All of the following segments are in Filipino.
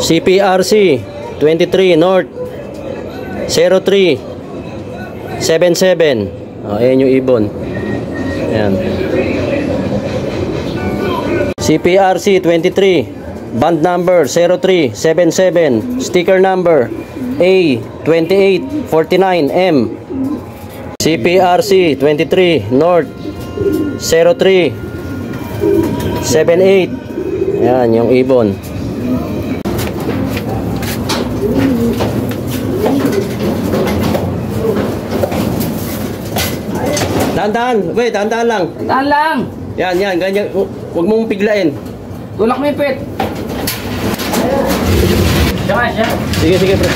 CPRC 23 North 0377. Ayan yung ibon. Ayan. CPRC 23, band number 0377, sticker number A2849M. CPRC 23 North 0378. Ayan yung ibon. Dahan-dahan, wait, dahan-dahan lang. Dahan lang. Yan, ganyan. Huwag mong piglain. Tulak mo yung pit. Siya. Sige, pre.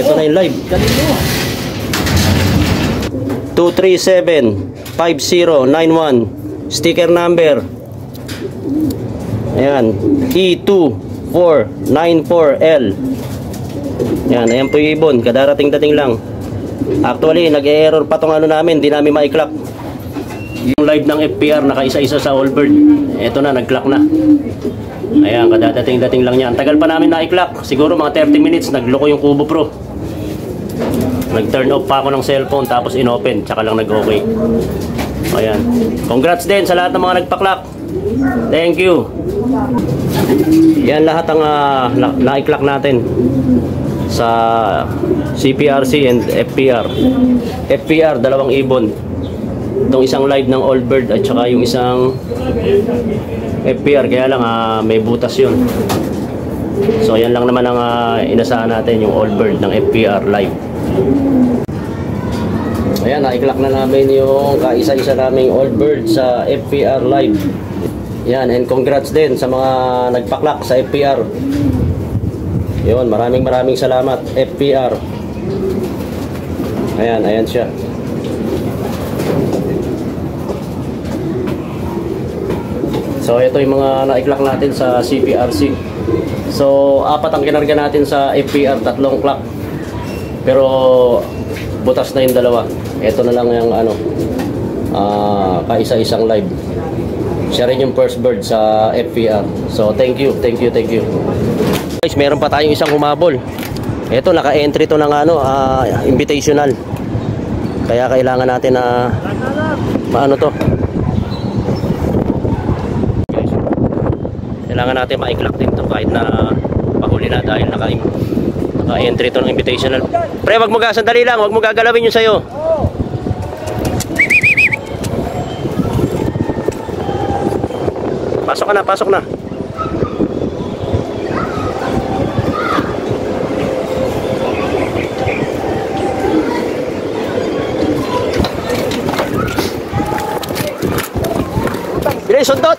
Ito na yung live. 237-5091. Sticker number. Ayan. E2494L. Ayan po yung ibon. Kadarating-dating lang. Actually, nag-error pa tong ano namin. Di namin ma-clock. Yung live ng FPR nakaisa-isa sa Allbird. Ito na, nag-clock na. Ayan, kadadating-dating lang yan. Tagal pa namin na-clock. Siguro mga 30 minutes, nagloko yung Kubo Pro. Nag-turn off pa ako ng cellphone, tapos in-open, tsaka lang nag-okay. Ayan. Congrats din sa lahat ng mga nagpa-clock. Thank you. Yan lahat ang na-clock natin sa CPRC and FPR. FPR, dalawang ibon. Itong isang live ng Allbird at saka yung isang FPR, kaya lang may butas yun. So yan lang naman ang inasahan natin, yung Allbird ng FPR live. Ayan, na-clock na namin yung kaisa-isa naming Allbird sa FPR live. Yan, and congrats din sa mga nagpa-clock sa FPR. Yun, maraming salamat FPR. Ayan siya. So ito yung mga na-clock natin sa CPRC. So 4 ang kinarga natin sa FPR, 3 clock. Pero butas na yung 2. Ito na lang yung kaisa-isang live. Siya rin yung first bird sa FPR. So thank you. Guys, meron pa tayong isang humabol. Ito, naka-entry to ng invitational. Kaya kailangan natin na to. Kailangan natin ma-clock din to kahit na pahuli na dahil naka-entry to ng invitational. Pre, wag mo sandali lang, wag mo gagalawin yung sayo. Pasok na. Bilay, sundot!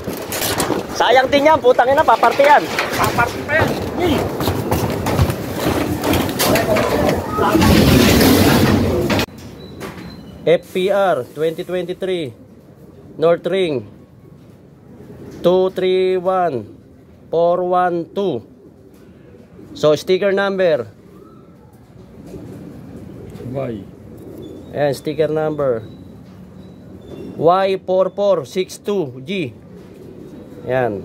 Sayang din yan, putang ina, paparte yan. Paparte pa yan. FPR 2023 North Ring 231412. So sticker number Y. Ayan, sticker number Y4462G. Ayan.